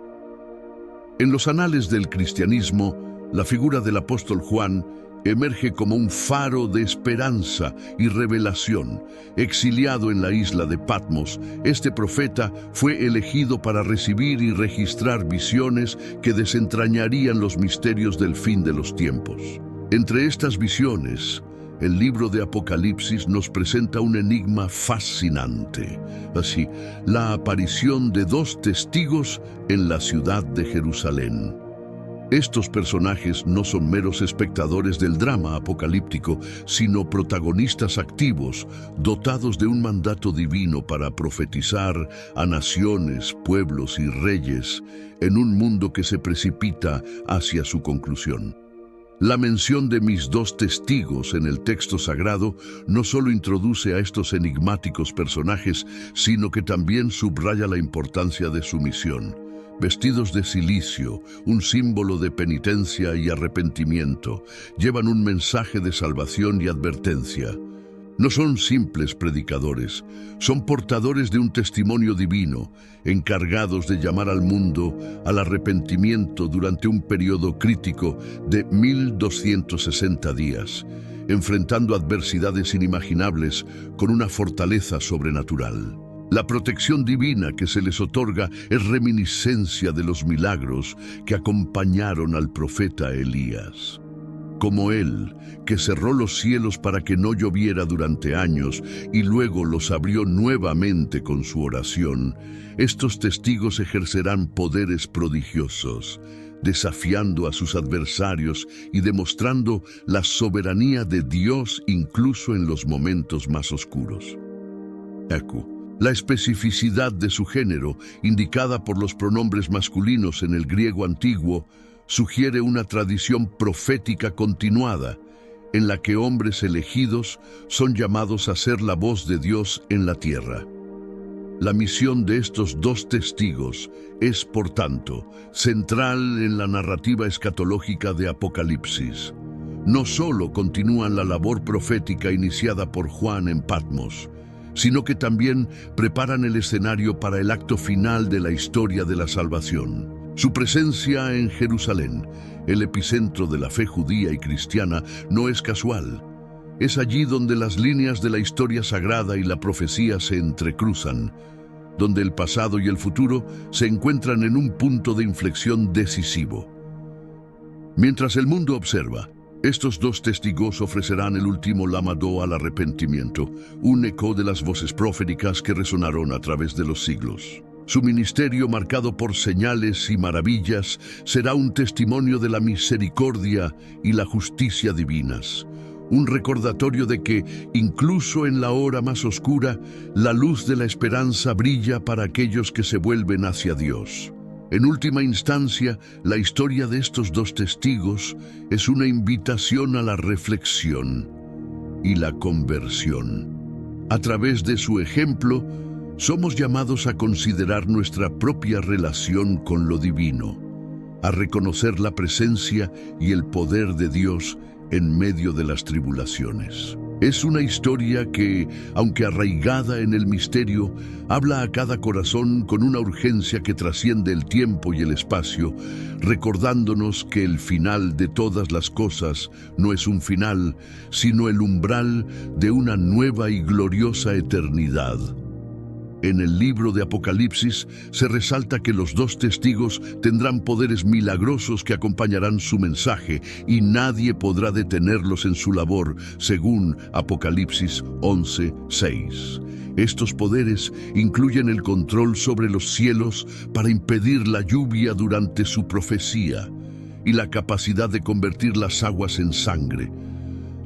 En los anales del cristianismo, la figura del apóstol Juan emerge como un faro de esperanza y revelación. Exiliado en la isla de Patmos, este profeta fue elegido para recibir y registrar visiones que desentrañarían los misterios del fin de los tiempos. Entre estas visiones, el libro de Apocalipsis nos presenta un enigma fascinante. Así, la aparición de dos testigos en la ciudad de Jerusalén. Estos personajes no son meros espectadores del drama apocalíptico, sino protagonistas activos, dotados de un mandato divino para profetizar a naciones, pueblos y reyes en un mundo que se precipita hacia su conclusión. La mención de mis dos testigos en el texto sagrado no solo introduce a estos enigmáticos personajes, sino que también subraya la importancia de su misión. Vestidos de cilicio, un símbolo de penitencia y arrepentimiento, llevan un mensaje de salvación y advertencia. No son simples predicadores, son portadores de un testimonio divino, encargados de llamar al mundo al arrepentimiento durante un periodo crítico de 1260 días, enfrentando adversidades inimaginables con una fortaleza sobrenatural. La protección divina que se les otorga es reminiscencia de los milagros que acompañaron al profeta Elías. Como él, que cerró los cielos para que no lloviera durante años y luego los abrió nuevamente con su oración, estos testigos ejercerán poderes prodigiosos, desafiando a sus adversarios y demostrando la soberanía de Dios incluso en los momentos más oscuros. La especificidad de su género, indicada por los pronombres masculinos en el griego antiguo, sugiere una tradición profética continuada, en la que hombres elegidos son llamados a ser la voz de Dios en la tierra. La misión de estos dos testigos es, por tanto, central en la narrativa escatológica de Apocalipsis. No solo continúan la labor profética iniciada por Juan en Patmos, sino que también preparan el escenario para el acto final de la historia de la salvación. Su presencia en Jerusalén, el epicentro de la fe judía y cristiana, no es casual. Es allí donde las líneas de la historia sagrada y la profecía se entrecruzan, donde el pasado y el futuro se encuentran en un punto de inflexión decisivo. Mientras el mundo observa, estos dos testigos ofrecerán el último llamado al arrepentimiento, un eco de las voces proféticas que resonaron a través de los siglos. Su ministerio, marcado por señales y maravillas, será un testimonio de la misericordia y la justicia divinas. Un recordatorio de que, incluso en la hora más oscura, la luz de la esperanza brilla para aquellos que se vuelven hacia Dios. En última instancia, la historia de estos dos testigos es una invitación a la reflexión y la conversión. A través de su ejemplo, somos llamados a considerar nuestra propia relación con lo divino, a reconocer la presencia y el poder de Dios en medio de las tribulaciones. Es una historia que, aunque arraigada en el misterio, habla a cada corazón con una urgencia que trasciende el tiempo y el espacio, recordándonos que el final de todas las cosas no es un final, sino el umbral de una nueva y gloriosa eternidad. En el libro de Apocalipsis se resalta que los dos testigos tendrán poderes milagrosos que acompañarán su mensaje y nadie podrá detenerlos en su labor, según Apocalipsis 11:6. Estos poderes incluyen el control sobre los cielos para impedir la lluvia durante su profecía y la capacidad de convertir las aguas en sangre,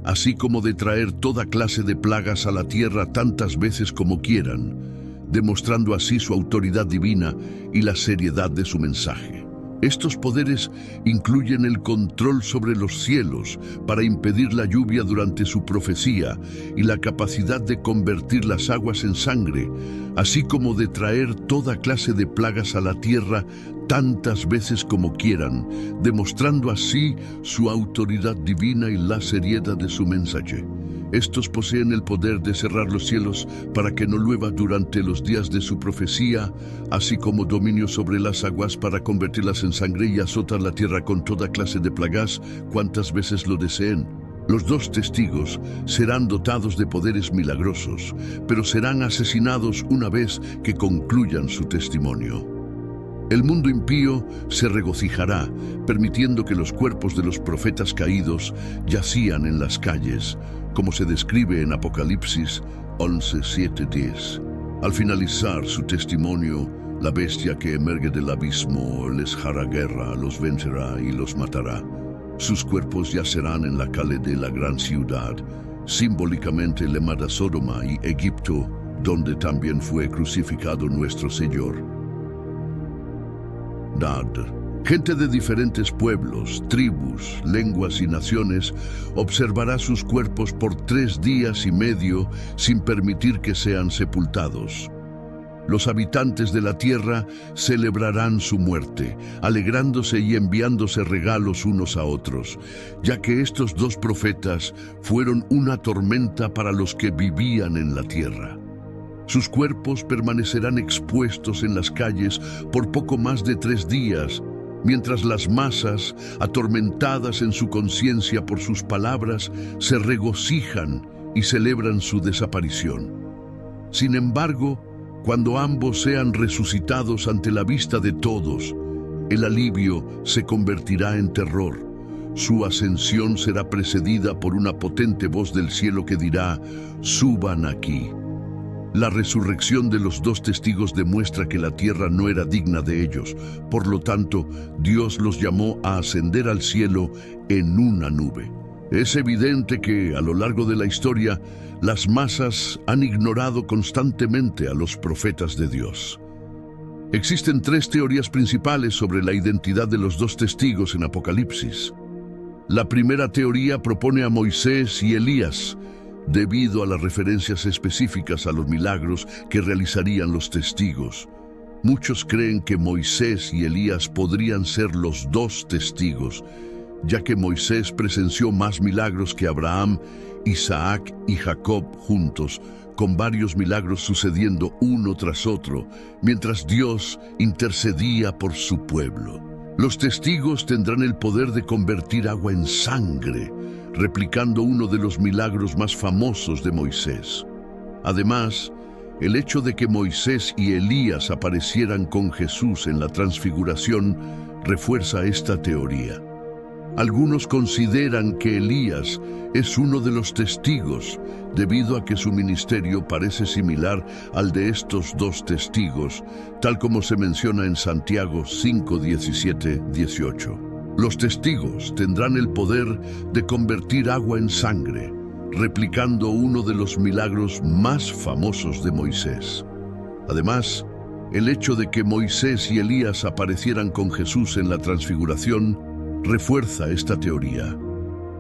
así como de traer toda clase de plagas a la tierra tantas veces como quieran, demostrando así su autoridad divina y la seriedad de su mensaje. Estos poderes incluyen el control sobre los cielos para impedir la lluvia durante su profecía y la capacidad de convertir las aguas en sangre, así como de traer toda clase de plagas a la tierra tantas veces como quieran, demostrando así su autoridad divina y la seriedad de su mensaje. Estos poseen el poder de cerrar los cielos para que no llueva durante los días de su profecía, así como dominio sobre las aguas para convertirlas en sangre y azotar la tierra con toda clase de plagas cuantas veces lo deseen. Los dos testigos serán dotados de poderes milagrosos, pero serán asesinados una vez que concluyan su testimonio. El mundo impío se regocijará, permitiendo que los cuerpos de los profetas caídos yacían en las calles, como se describe en Apocalipsis 11:7-10. Al finalizar su testimonio, la bestia que emerge del abismo les hará guerra, los vencerá y los matará. Sus cuerpos yacerán en la calle de la gran ciudad, simbólicamente llamada Sodoma y Egipto, donde también fue crucificado nuestro Señor. Gente de diferentes pueblos, tribus, lenguas y naciones observará sus cuerpos por 3 días y medio sin permitir que sean sepultados. Los habitantes de la tierra celebrarán su muerte, alegrándose y enviándose regalos unos a otros, ya que estos dos profetas fueron una tormenta para los que vivían en la tierra. Sus cuerpos permanecerán expuestos en las calles por poco más de 3 días, mientras las masas, atormentadas en su conciencia por sus palabras, se regocijan y celebran su desaparición. Sin embargo, cuando ambos sean resucitados ante la vista de todos, el alivio se convertirá en terror. Su ascensión será precedida por una potente voz del cielo que dirá: «Suban aquí». La resurrección de los dos testigos demuestra que la tierra no era digna de ellos. Por lo tanto, Dios los llamó a ascender al cielo en una nube. Es evidente que, a lo largo de la historia, las masas han ignorado constantemente a los profetas de Dios. Existen 3 teorías principales sobre la identidad de los dos testigos en Apocalipsis. La primera teoría propone a Moisés y Elías, debido a las referencias específicas a los milagros que realizarían los testigos. Muchos creen que Moisés y Elías podrían ser los dos testigos, ya que Moisés presenció más milagros que Abraham, Isaac y Jacob juntos, con varios milagros sucediendo uno tras otro, mientras Dios intercedía por su pueblo. Los testigos tendrán el poder de convertir agua en sangre, replicando uno de los milagros más famosos de Moisés. Además, el hecho de que Moisés y Elías aparecieran con Jesús en la transfiguración refuerza esta teoría. Algunos consideran que Elías es uno de los testigos, debido a que su ministerio parece similar al de estos dos testigos, tal como se menciona en Santiago 5:17-18. Los testigos tendrán el poder de convertir agua en sangre, replicando uno de los milagros más famosos de Moisés. Además, el hecho de que Moisés y Elías aparecieran con Jesús en la transfiguración refuerza esta teoría.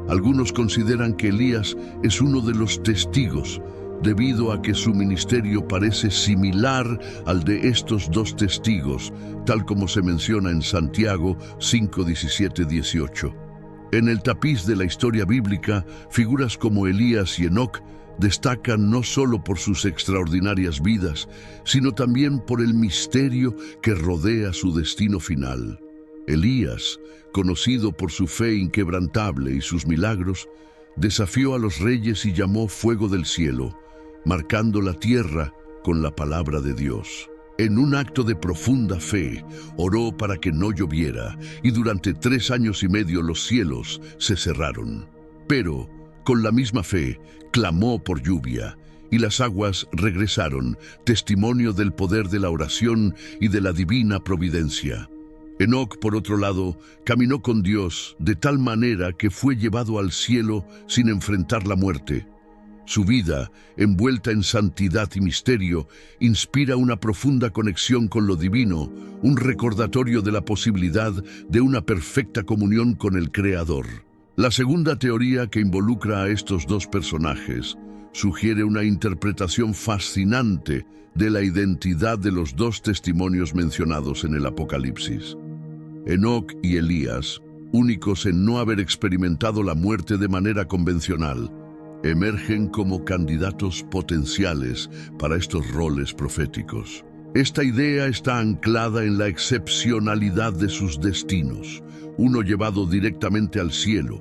Algunos consideran que Elías es uno de los testigos, debido a que su ministerio parece similar al de estos dos testigos, tal como se menciona en Santiago 5:17-18. En el tapiz de la historia bíblica, figuras como Elías y Enoc destacan no solo por sus extraordinarias vidas, sino también por el misterio que rodea su destino final. Elías, conocido por su fe inquebrantable y sus milagros, desafió a los reyes y llamó fuego del cielo, marcando la tierra con la palabra de Dios. En un acto de profunda fe, oró para que no lloviera, y durante 3 años y medio los cielos se cerraron. Pero, con la misma fe, clamó por lluvia, y las aguas regresaron, testimonio del poder de la oración y de la divina providencia. Enoc, por otro lado, caminó con Dios de tal manera que fue llevado al cielo sin enfrentar la muerte. Su vida, envuelta en santidad y misterio, inspira una profunda conexión con lo divino, un recordatorio de la posibilidad de una perfecta comunión con el Creador. La segunda teoría, que involucra a estos dos personajes, sugiere una interpretación fascinante de la identidad de los dos testimonios mencionados en el Apocalipsis. Enoc y Elías, únicos en no haber experimentado la muerte de manera convencional, emergen como candidatos potenciales para estos roles proféticos. Esta idea está anclada en la excepcionalidad de sus destinos, uno llevado directamente al cielo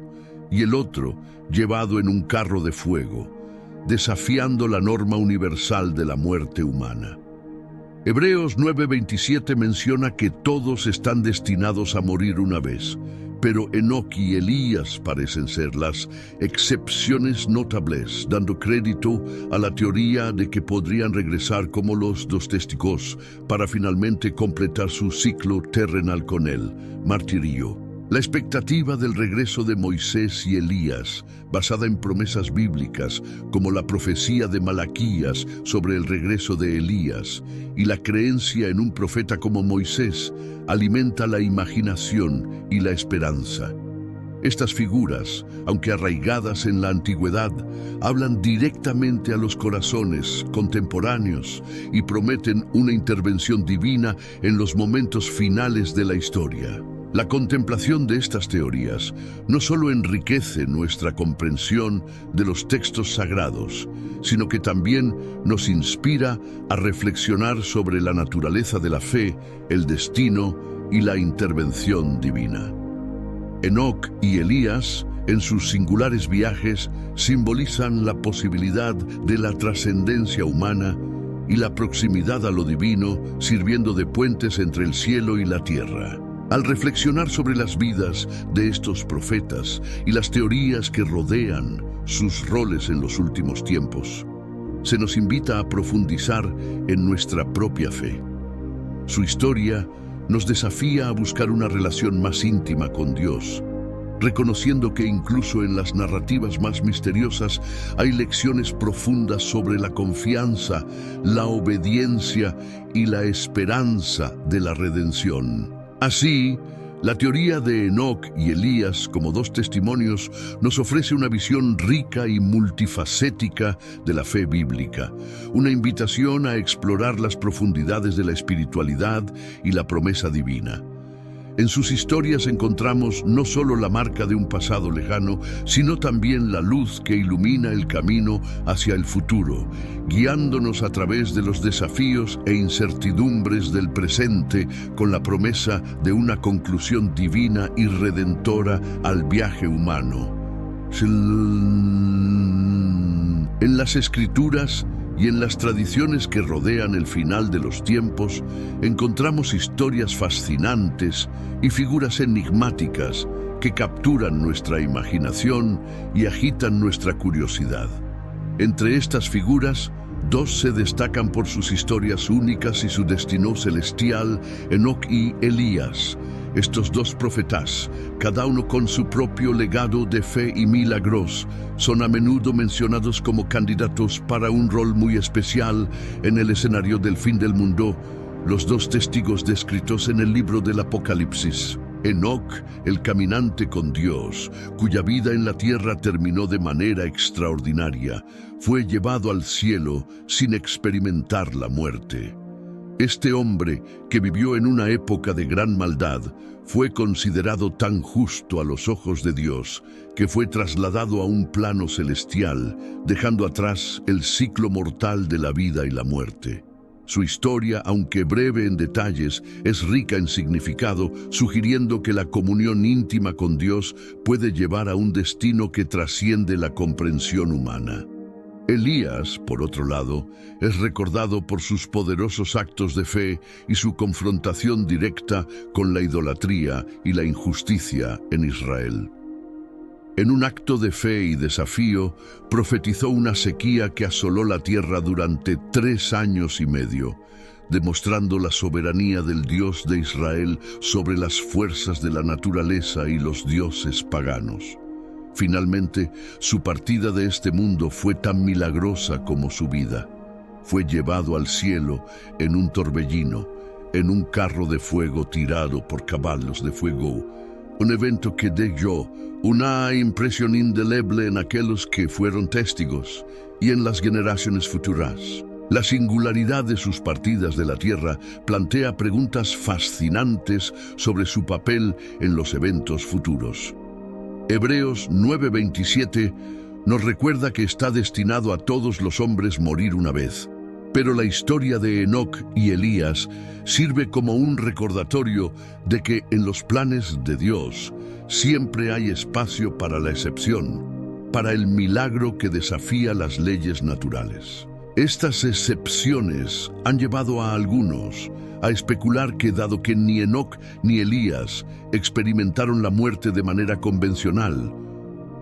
y el otro llevado en un carro de fuego, desafiando la norma universal de la muerte humana. Hebreos 9:27 menciona que todos están destinados a morir una vez, pero Enoc y Elías parecen ser las excepciones notables, dando crédito a la teoría de que podrían regresar como los dos testigos para finalmente completar su ciclo terrenal con él, martirio. La expectativa del regreso de Moisés y Elías, basada en promesas bíblicas como la profecía de Malaquías sobre el regreso de Elías y la creencia en un profeta como Moisés, alimenta la imaginación y la esperanza. Estas figuras, aunque arraigadas en la antigüedad, hablan directamente a los corazones contemporáneos y prometen una intervención divina en los momentos finales de la historia. La contemplación de estas teorías no solo enriquece nuestra comprensión de los textos sagrados, sino que también nos inspira a reflexionar sobre la naturaleza de la fe, el destino y la intervención divina. Enoc y Elías, en sus singulares viajes, simbolizan la posibilidad de la trascendencia humana y la proximidad a lo divino, sirviendo de puentes entre el cielo y la tierra. Al reflexionar sobre las vidas de estos profetas y las teorías que rodean sus roles en los últimos tiempos, se nos invita a profundizar en nuestra propia fe. Su historia nos desafía a buscar una relación más íntima con Dios, reconociendo que incluso en las narrativas más misteriosas hay lecciones profundas sobre la confianza, la obediencia y la esperanza de la redención. Así, la teoría de Enoc y Elías como dos testimonios nos ofrece una visión rica y multifacética de la fe bíblica, una invitación a explorar las profundidades de la espiritualidad y la promesa divina. En sus historias encontramos no solo la marca de un pasado lejano, sino también la luz que ilumina el camino hacia el futuro, guiándonos a través de los desafíos e incertidumbres del presente con la promesa de una conclusión divina y redentora al viaje humano. En las Escrituras y en las tradiciones que rodean el final de los tiempos, encontramos historias fascinantes y figuras enigmáticas que capturan nuestra imaginación y agitan nuestra curiosidad. Entre estas figuras, dos se destacan por sus historias únicas y su destino celestial: Enoc y Elías. Estos dos profetas, cada uno con su propio legado de fe y milagros, son a menudo mencionados como candidatos para un rol muy especial en el escenario del fin del mundo, los dos testigos descritos en el libro del Apocalipsis. Enoc, el caminante con Dios, cuya vida en la tierra terminó de manera extraordinaria, fue llevado al cielo sin experimentar la muerte. Este hombre, que vivió en una época de gran maldad, fue considerado tan justo a los ojos de Dios que fue trasladado a un plano celestial, dejando atrás el ciclo mortal de la vida y la muerte. Su historia, aunque breve en detalles, es rica en significado, sugiriendo que la comunión íntima con Dios puede llevar a un destino que trasciende la comprensión humana. Elías, por otro lado, es recordado por sus poderosos actos de fe y su confrontación directa con la idolatría y la injusticia en Israel. En un acto de fe y desafío, profetizó una sequía que asoló la tierra durante 3 años y medio, demostrando la soberanía del Dios de Israel sobre las fuerzas de la naturaleza y los dioses paganos. Finalmente, su partida de este mundo fue tan milagrosa como su vida. Fue llevado al cielo en un torbellino, en un carro de fuego tirado por caballos de fuego, un evento que dio Una impresión indeleble en aquellos que fueron testigos y en las generaciones futuras. La singularidad de sus partidas de la Tierra plantea preguntas fascinantes sobre su papel en los eventos futuros. Hebreos 9:27 nos recuerda que está destinado a todos los hombres morir una vez. Pero la historia de Enoc y Elías sirve como un recordatorio de que en los planes de Dios siempre hay espacio para la excepción, para el milagro que desafía las leyes naturales. Estas excepciones han llevado a algunos a especular que, dado que ni Enoc ni Elías experimentaron la muerte de manera convencional,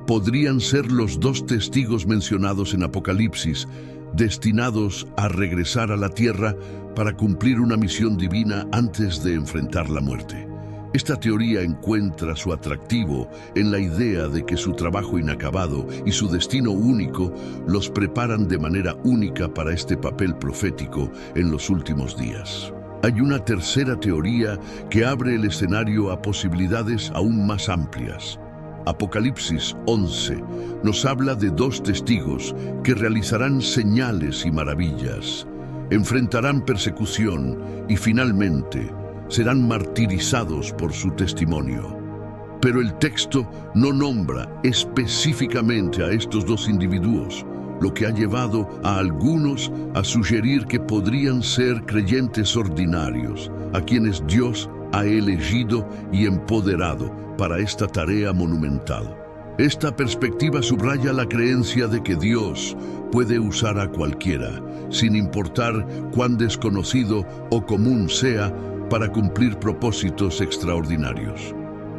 podrían ser los dos testigos mencionados en Apocalipsis, destinados a regresar a la tierra para cumplir una misión divina antes de enfrentar la muerte. Esta teoría encuentra su atractivo en la idea de que su trabajo inacabado y su destino único los preparan de manera única para este papel profético en los últimos días. Hay una tercera teoría que abre el escenario a posibilidades aún más amplias. Apocalipsis 11 nos habla de dos testigos que realizarán señales y maravillas, enfrentarán persecución y finalmente serán martirizados por su testimonio. Pero el texto no nombra específicamente a estos dos individuos, lo que ha llevado a algunos a sugerir que podrían ser creyentes ordinarios, a quienes Dios ha elegido y empoderado para esta tarea monumental. Esta perspectiva subraya la creencia de que Dios puede usar a cualquiera, sin importar cuán desconocido o común sea, para cumplir propósitos extraordinarios.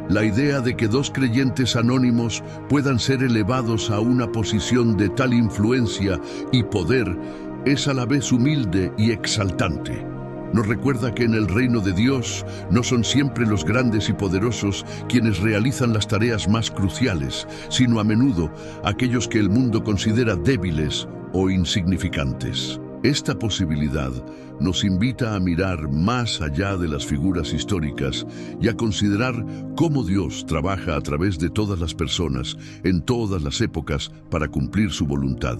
La idea de que dos creyentes anónimos puedan ser elevados a una posición de tal influencia y poder es a la vez humilde y exaltante. Nos recuerda que en el reino de Dios no son siempre los grandes y poderosos quienes realizan las tareas más cruciales, sino a menudo aquellos que el mundo considera débiles o insignificantes. Esta posibilidad nos invita a mirar más allá de las figuras históricas y a considerar cómo Dios trabaja a través de todas las personas, en todas las épocas, para cumplir su voluntad.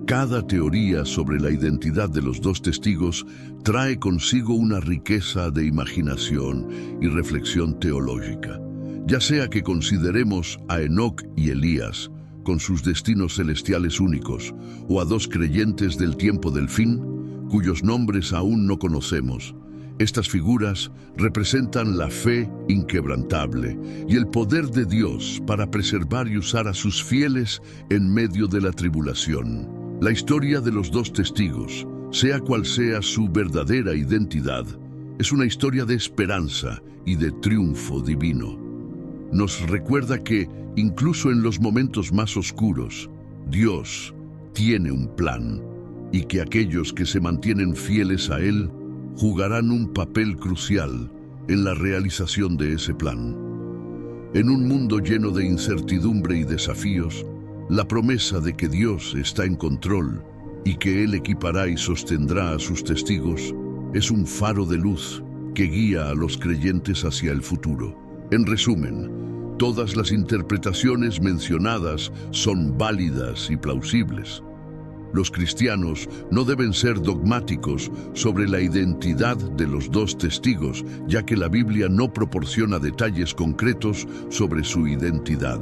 Cada teoría sobre la identidad de los dos testigos trae consigo una riqueza de imaginación y reflexión teológica. Ya sea que consideremos a Enoc y Elías, con sus destinos celestiales únicos, o a dos creyentes del tiempo del fin, cuyos nombres aún no conocemos, estas figuras representan la fe inquebrantable y el poder de Dios para preservar y usar a sus fieles en medio de la tribulación. La historia de los dos testigos, sea cual sea su verdadera identidad, es una historia de esperanza y de triunfo divino. Nos recuerda que, incluso en los momentos más oscuros, Dios tiene un plan y que aquellos que se mantienen fieles a Él jugarán un papel crucial en la realización de ese plan. En un mundo lleno de incertidumbre y desafíos, la promesa de que Dios está en control y que Él equipará y sostendrá a sus testigos es un faro de luz que guía a los creyentes hacia el futuro. En resumen, todas las interpretaciones mencionadas son válidas y plausibles. Los cristianos no deben ser dogmáticos sobre la identidad de los dos testigos, ya que la Biblia no proporciona detalles concretos sobre su identidad.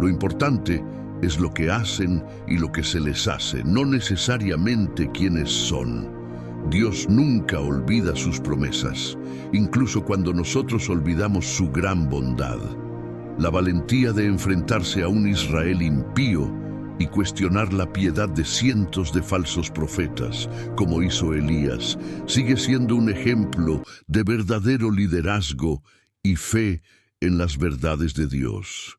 Lo importante es lo que hacen y lo que se les hace, no necesariamente quiénes son. Dios nunca olvida sus promesas, incluso cuando nosotros olvidamos su gran bondad. La valentía de enfrentarse a un Israel impío y cuestionar la piedad de cientos de falsos profetas, como hizo Elías, sigue siendo un ejemplo de verdadero liderazgo y fe en las verdades de Dios.